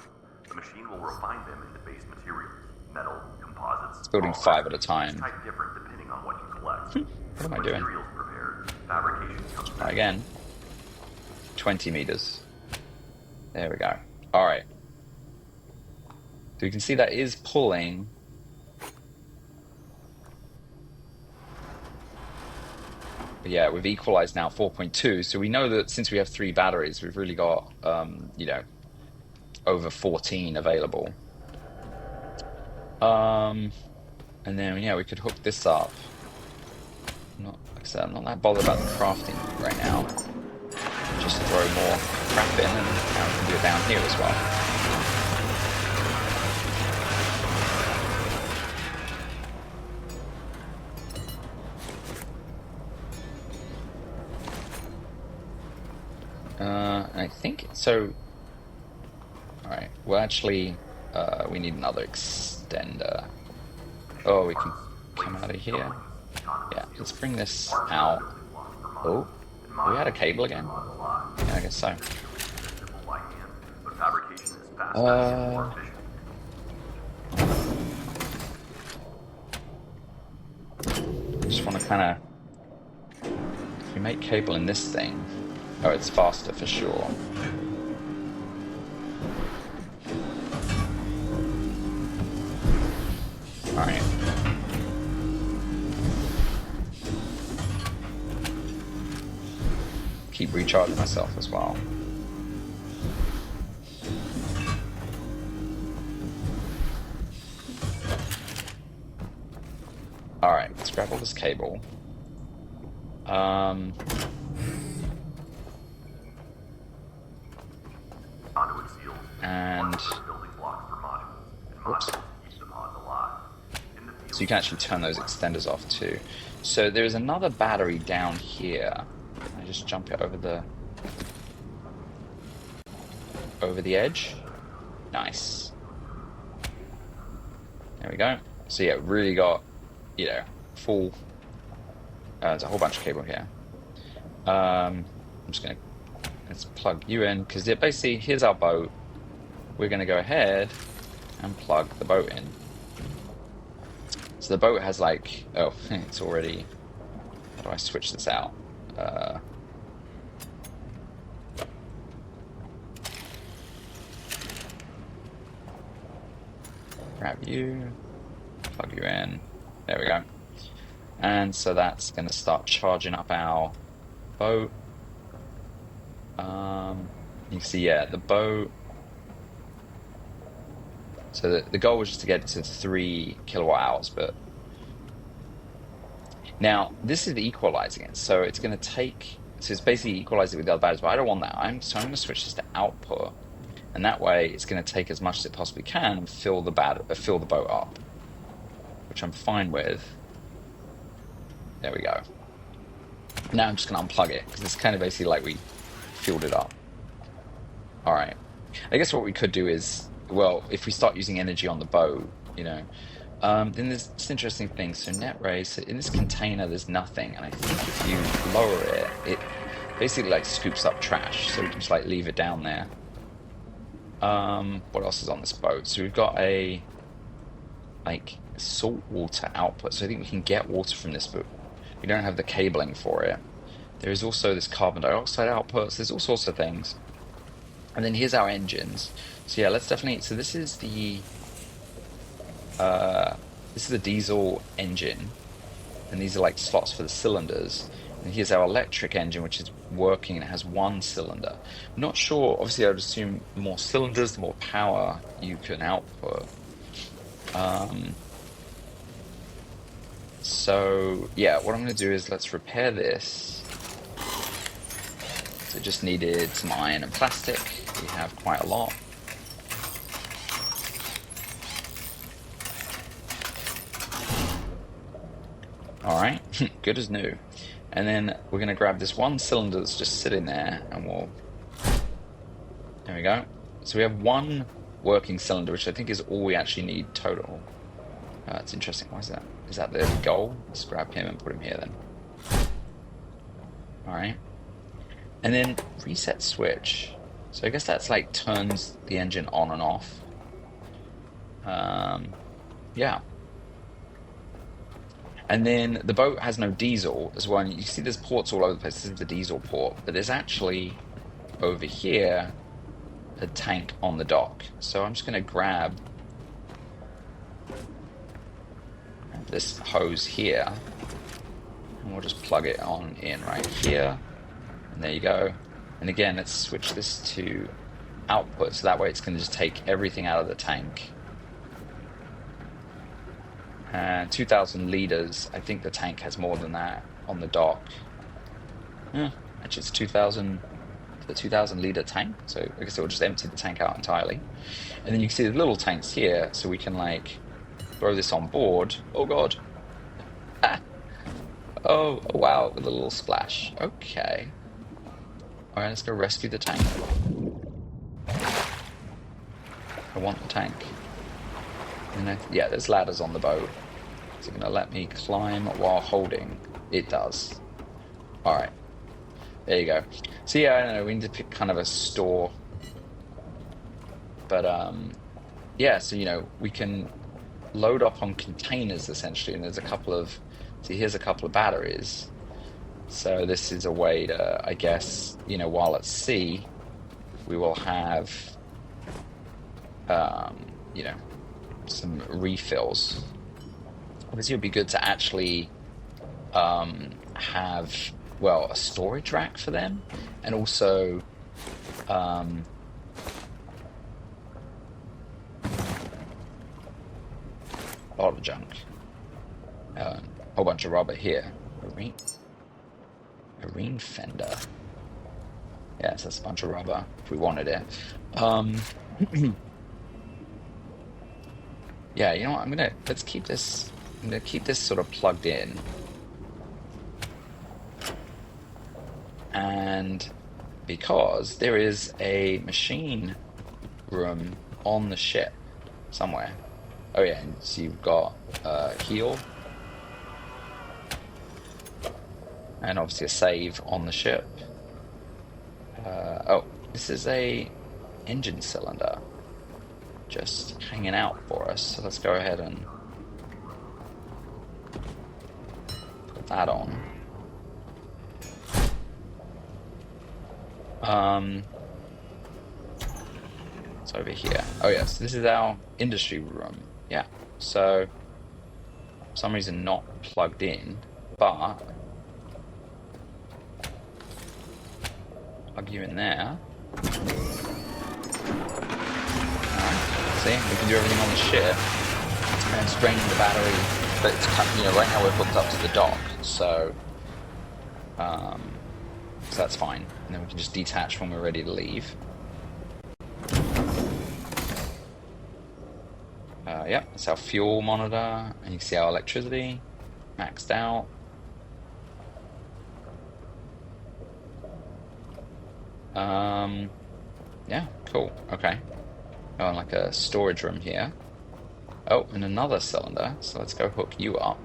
The machine will refine them into base materials, metal, composites. It's building 5 at a time. Type different depending on what you collect. What am I doing? Materials prepared. Fabrication comes Try again. 20 meters. There we go. All right. So you can see that is pulling. But yeah, we've equalized now 4.2. So we know that since we have 3 batteries, we've really got, you know, over 14 available. And then, yeah, we could hook this up. Not, like I said, I'm not that bothered about the crafting right now. Just throw more crap in, and now we can do it down here as well. I think so. All right. Well, actually, we need another extender. Oh, we can come out of here. Yeah, let's bring this out. Oh, we had a cable again. Yeah, I guess so. Just want to kind of, if we make cable in this thing, oh, it's faster for sure. All right. Keep recharging myself as well. All right, let's grab all this cable. And whoops. So you can actually turn those extenders off too. So there's another battery down here. I just jump it over the edge. Nice. There we go. So yeah, really got, you know, full. There's a whole bunch of cable here. I'm just gonna, let's plug you in, because basically here's our boat. We're gonna go ahead and plug the boat in. So the boat has like, oh, it's already How do I switch this out? Grab you, plug you in. There we go. And so that's going to start charging up our boat. You can see, yeah, the boat. So the goal was just to get to 3 kilowatt hours, but now this is equalizing it. So it's going to take, so it's basically equalizing it with the other batteries, but I don't want that. So I'm going to switch this to output, and that way it's going to take as much as it possibly can and fill the boat up, which I'm fine with. There we go. Now I'm just going to unplug it because it's kind of basically like we filled it up. All right. I guess what we could do is, well, if we start using energy on the boat, then there's this interesting thing. So net raise, so in this container, there's nothing. And I think if you lower it, it basically like scoops up trash. So we can just like leave it down there. What else is on this boat? So we've got a like salt water output. So I think we can get water from this, but we don't have the cabling for it. There is also this carbon dioxide output. So there's all sorts of things. And then here's our engines. So yeah, let's definitely. So this is the diesel engine, and these are like slots for the cylinders. And here's our electric engine, which is working and it has 1 cylinder. I'm not sure. Obviously, I would assume the more cylinders, the more power you can output. So yeah, what I'm going to do is let's repair this. So it just needed some iron and plastic. We have quite a lot. All right, good as new. And then we're going to grab this 1 cylinder that's just sitting there, and there we go. So we have 1 working cylinder, which I think is all we actually need total. That's interesting. Why is that? Is that the goal? Let's grab him and put him here then. All right. And then reset switch. So I guess that's like turns the engine on and off. Yeah. And then the boat has no diesel as well. And you see there's ports all over the place. This is the diesel port. But there's actually, over here, a tank on the dock. So I'm just going to grab this hose here. And we'll just plug it on in right here. And there you go. And again, let's switch this to output. So that way it's going to just take everything out of the tank. And 2,000 liters. I think the tank has more than that on the dock. Yeah, actually it's 2,000 liter tank. So I guess it will just empty the tank out entirely. And then you can see the little tanks here. So we can like throw this on board. Oh God. Ah. Oh wow, with a little splash. Okay. All right, let's go rescue the tank. I want the tank. And yeah, there's ladders on the boat. Is it going to let me climb while holding? It does. All right. There you go. So yeah, I don't know. We need to pick kind of a store. But yeah, so we can load up on containers essentially, and there's a couple of. See, here's a couple of batteries. So this is a way to, I guess, while at sea, we will have, some refills. Obviously, it would be good to actually have, well, a storage rack for them, and also a lot of junk. A whole bunch of rubber here. Marine fender. Yes, that's a bunch of rubber if we wanted it. Yeah, you know what? Let's keep this. I'm gonna keep this sort of plugged in. And because there is a machine room on the ship somewhere. Oh yeah, and so you've got heal. And obviously a save on the ship. Oh, this is a engine cylinder just hanging out for us. So let's go ahead and put that on. It's over here. Oh yes, this is our industry room. Yeah. So for some reason not plugged in, but plug you in there. Alright. See, we can do everything on the ship. And it's draining the battery, but it's right now we're hooked up to the dock, so that's fine. And then we can just detach when we're ready to leave. Yeah, that's our fuel monitor, and you can see our electricity maxed out. Yeah, cool. Okay. Oh, and like a storage room here. Oh, and another cylinder. So let's go hook you up.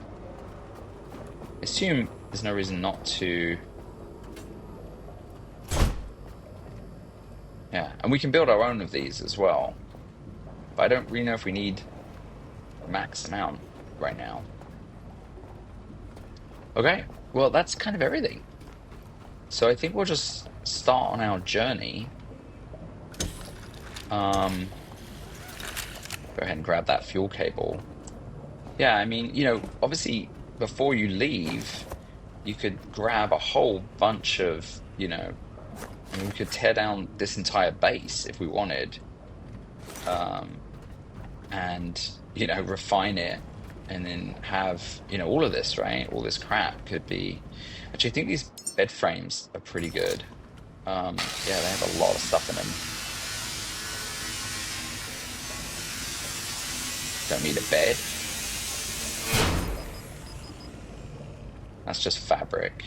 I assume there's no reason not to. Yeah, and we can build our own of these as well. But I don't really know if we need max amount right now. Okay, well, that's kind of everything. So I think we'll just start on our journey. Go ahead and grab that fuel cable. Yeah, I mean, obviously before you leave, you could grab a whole bunch of, I mean, we could tear down this entire base if we wanted, and, refine it and then have, all of this, right? All this crap could be. Actually, I think these bed frames are pretty good. Yeah, they have a lot of stuff in them. Don't need a bed. That's just fabric.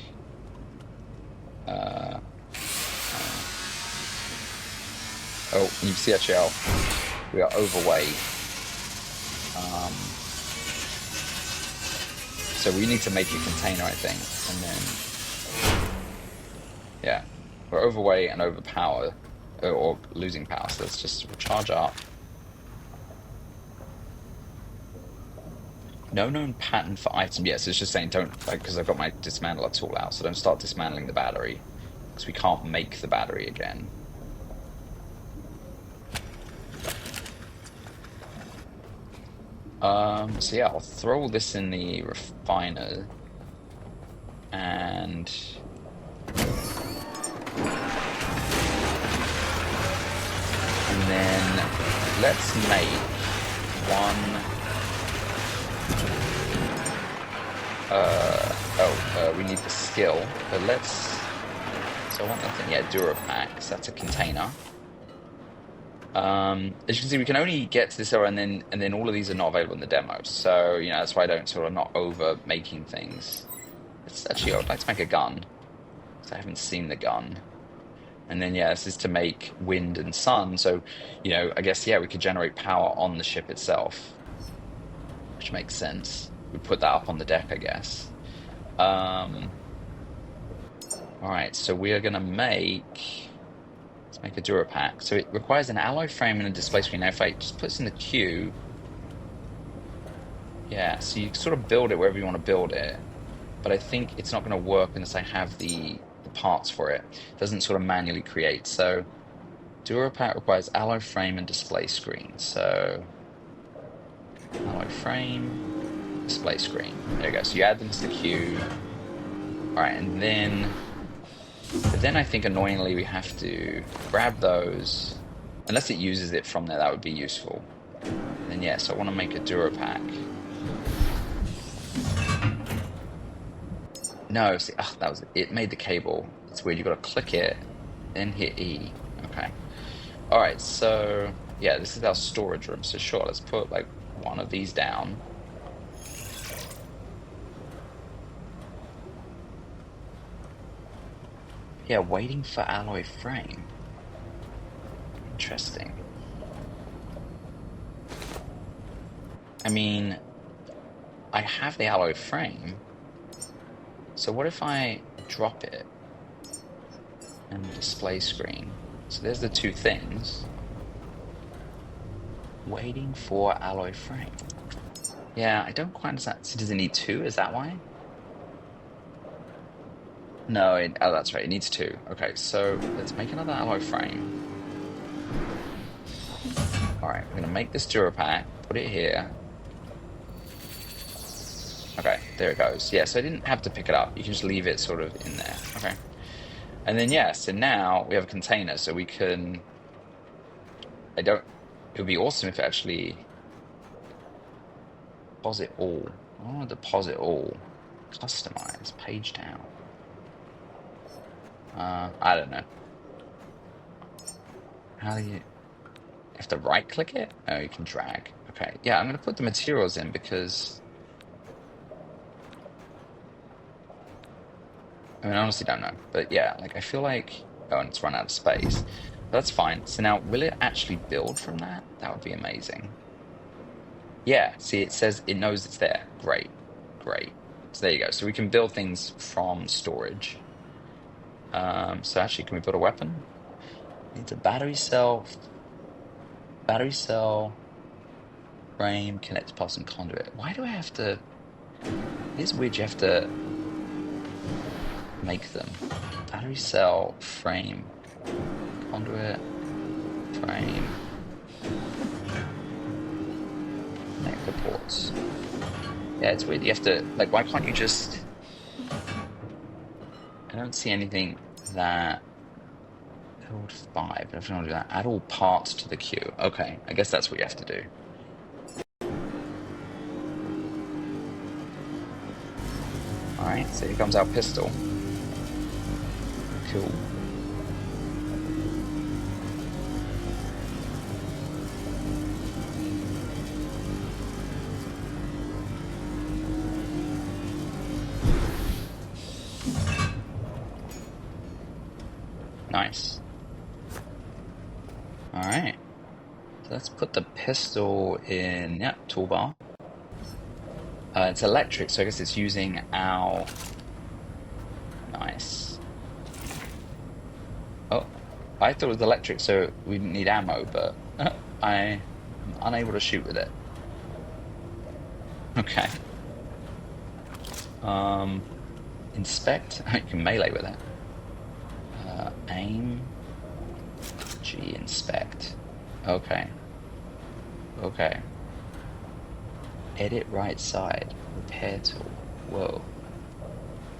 Oh, you see actually we are overweight. So we need to make a container, I think, and then yeah, we're overweight and overpowered or losing power. So let's just recharge up. No known pattern for item. Yes, it's just saying don't, because I've got my dismantler tool out, so don't start dismantling the battery because we can't make the battery again. So yeah, I'll throw all this in the refiner and then let's make one. We need the skill, but so I want that thing, yeah, Durapack, so that's a container. As you can see, we can only get to this area, and then all of these are not available in the demo. So, that's why I don't sort of not over making things. Actually, I would like to make a gun, because I haven't seen the gun. And then, yeah, this is to make wind and sun. So, I guess, yeah, we could generate power on the ship itself, which makes sense. We put that up on the deck, I guess. All right, so we are gonna let's make a Durapack. So it requires an alloy frame and a display screen. Now, if I just put this in the queue, yeah, so you sort of build it wherever you want to build it, but I think it's not going to work unless I have the parts for it. It doesn't sort of manually create. So Durapack requires alloy frame and display screen. So alloy frame, display screen. There you go. So you add them to the queue. All right, but then I think annoyingly we have to grab those. Unless it uses it from there, that would be useful. And then yeah, so I want to make a Durapack. No, see, that was it. Made the cable. It's weird. You got to click it, then hit E. Okay. All right. So yeah, this is our storage room. So sure, let's put like one of these down. Yeah, waiting for alloy frame. Interesting. I mean, I have the alloy frame. So what if I drop it and display screen? So there's the two things. Waiting for alloy frame. Yeah, I don't quite understand. So does it need two? Is that why? No, oh, that's right. It needs two. Okay, so let's make another alloy frame. All right, we're gonna make this Durapack, put it here. Okay, there it goes. Yeah, so I didn't have to pick it up. You can just leave it sort of in there. Okay. And then, yeah, so now we have a container, so we can, I don't, it would be awesome if it actually deposit all. I want to deposit all. Customize, page down. I don't know. How do you have to right click it? Oh, you can drag. Okay, yeah, I'm gonna put the materials in because I mean, I honestly don't know. But yeah, like I feel like, oh, and it's run out of space. That's fine. So now, will it actually build from that? That would be amazing. Yeah, see, it says it knows it's there. Great, great. So there you go. So we can build things from storage. So actually, can we build a weapon? Needs a battery cell, frame, connect pulse, and conduit. Why do I have to? It's weird. You have to make them. Battery cell, frame, conduit, frame, connector ports. Yeah, it's weird. You have to, like, why can't you just... I don't see anything that... Build 5. If you want to do that, add all parts to the queue. Okay, I guess that's what you have to do. Alright, so here comes our pistol. Cool. Nice. Alright. So let's put the pistol in, yeah, toolbar. It's electric, so I guess it's using our... Nice. Oh, I thought it was electric, so we didn't need ammo, but I'm unable to shoot with it. Okay. Inspect. You can melee with it. Aim. G, inspect. Okay. Okay. Edit right side. Repair tool. Whoa.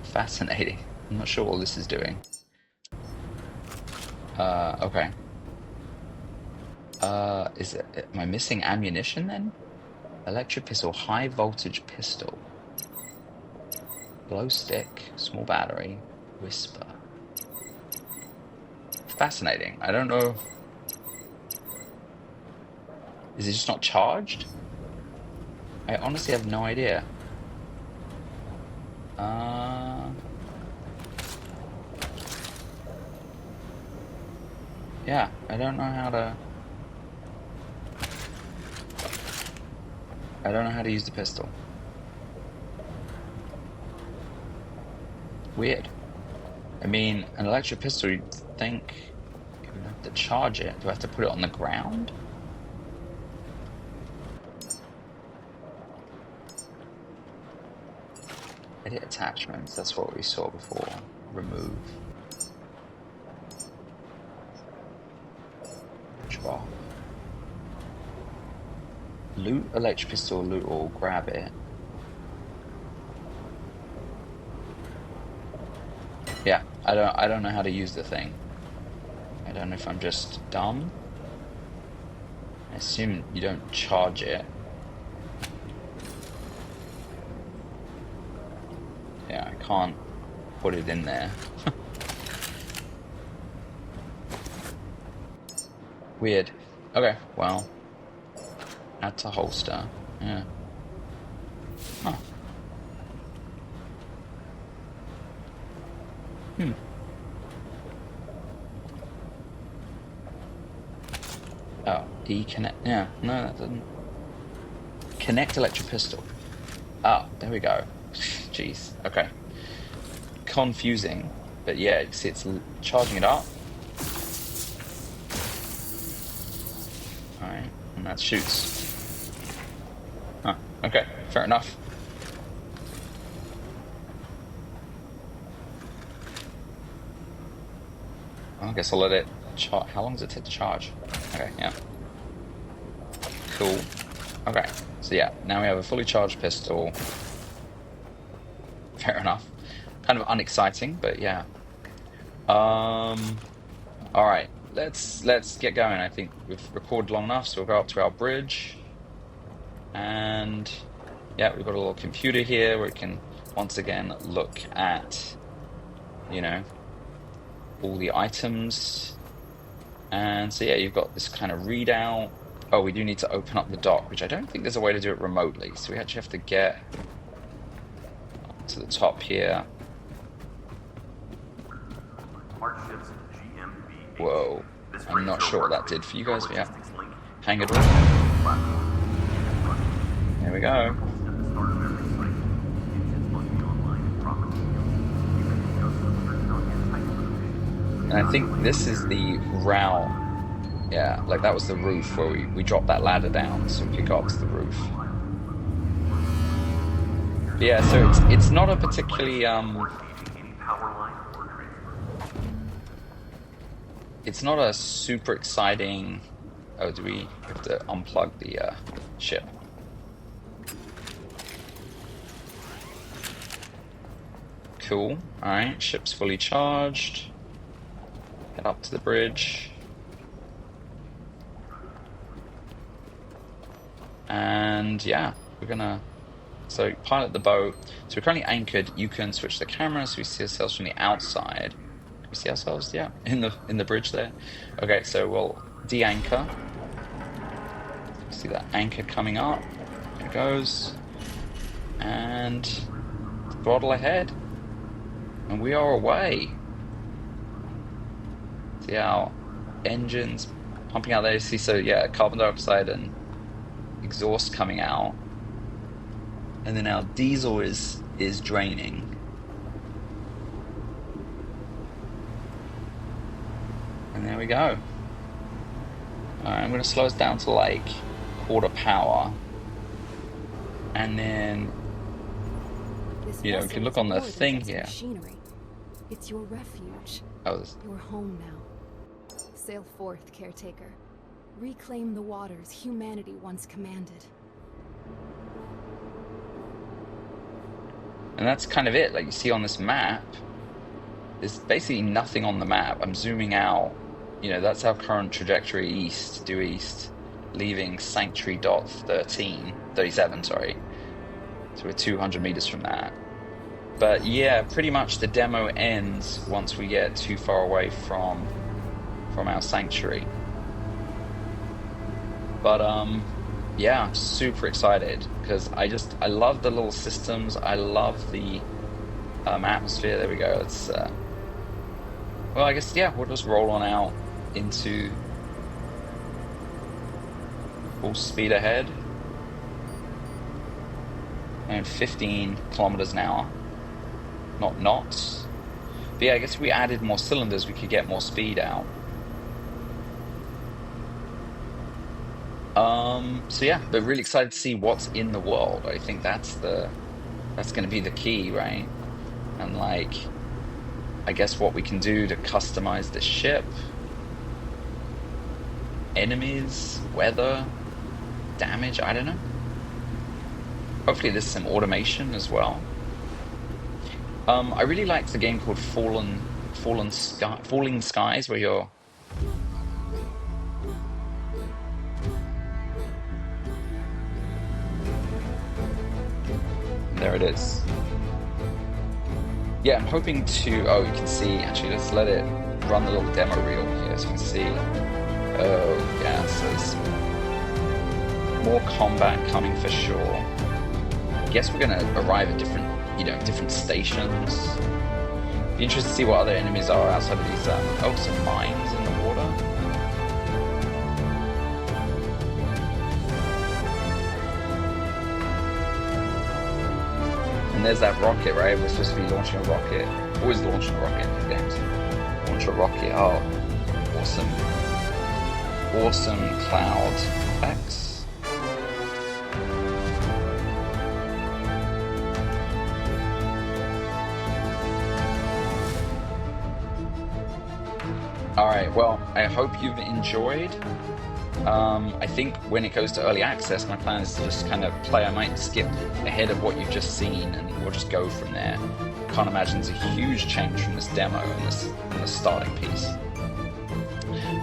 Fascinating. I'm not sure what this is doing. Okay. Am I missing ammunition then? Electric pistol, high voltage pistol. Glow stick, small battery, whisper. Fascinating. I don't know. Is it just not charged? I honestly have no idea. Yeah, I don't know how to... I don't know how to use the pistol. Weird. I mean, an electric pistol, you'd think you would have to charge it. Do I have to put it on the ground? Edit attachments, that's what we saw before. Remove. Drop. Loot electric pistol, loot all, grab it. Yeah, I don't know how to use the thing. I don't know if I'm just dumb. I assume you don't charge it. Yeah, I can't put it in there. Weird. Okay, well. Add to holster. Yeah. Huh. Oh, deconnect. Yeah, no, that doesn't. Connect electric pistol. Oh, there we go. Jeez. Okay. Confusing, but yeah, you see it's charging it up. Alright, and that shoots. Huh, okay, fair enough. I guess I'll let it charge. How long does it take to charge? Okay, yeah. Cool. Okay, so yeah, now we have a fully charged pistol. Fair enough. Kind of unexciting, but yeah. All right, let's get going. I think we've recorded long enough, so we'll go up to our bridge, and yeah, we've got a little computer here where we can once again look at, you know, all the items. And so yeah, you've got this kind of readout. Oh, we do need to open up the dock, which I don't think there's a way to do it remotely. So we actually have to get up to the top here. Smart ships GMBH. Whoa, This I'm not sure what that did for you guys, but yeah. Hang it all. Platform. There we go. At the start of every cycle, engines must be online and properly fueled. You can adjust the personnel and type of the mission. And I think this is the route. Yeah, like that was the roof where we dropped that ladder down so we could go up to the roof. But yeah, so it's not a particularly it's not a super exciting. Oh, do we have to unplug the ship? Cool. All right, ship's fully charged. Head up to the bridge. And yeah, we're gonna pilot the boat. So we're currently anchored. You can switch the camera so we see ourselves from the outside. Can we see ourselves? Yeah, in the bridge there. Okay, so we'll de-anchor. See that anchor coming up. There it goes. And throttle ahead. And we are away. See our engines pumping out there. See, so yeah, carbon dioxide and exhaust coming out. And then our diesel is draining. And there we go. Alright, I'm going to slow us down to like quarter power. And then, you know, we can look on the thing here. Machinery. It's your refuge. Oh, your home now. Sail forth, caretaker. Reclaim the waters humanity once commanded. and that's kind of it. Like you see on this map, there's basically nothing on the map. I'm zooming out. You know, that's our current trajectory east, due east, leaving Sanctuary dot 37, sorry. So we're 200 meters from that. But yeah, pretty much the demo ends once we get too far away from our sanctuary. But yeah, I'm super excited because I love the little systems. I love the atmosphere. There we go. It's well, I guess yeah, we'll just roll on out into full speed ahead. And 15 kilometers an hour, not knots. But yeah, I guess if we added more cylinders, we could get more speed out. So yeah, but really excited to see what's in the world. I think that's going to be the key, right? And like, I guess what we can do to customize the ship, enemies, weather, damage, I don't know. Hopefully there's some automation as well. I really liked the game called Falling Skies, where you're there it is. Yeah, I'm hoping to. Oh, you can see. Actually, let's let it run the little demo reel here, so you can see. Oh, yeah. So there's more combat coming for sure. I guess we're gonna arrive at different stations. Be interested to see what other enemies are outside of these. Oh, some mines in the water. And there's that rocket, right? We're supposed to be launching a rocket. Always launching a rocket in these games. Launch a rocket. Oh, awesome. Awesome cloud effects. All right, well, I hope you've enjoyed. I think when it goes to early access, my plan is to just kind of play. I might skip ahead of what you've just seen, and we'll just go from there. Can't imagine there's a huge change from this demo and this starting piece.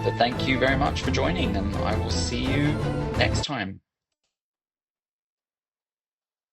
But thank you very much for joining, and I will see you next time.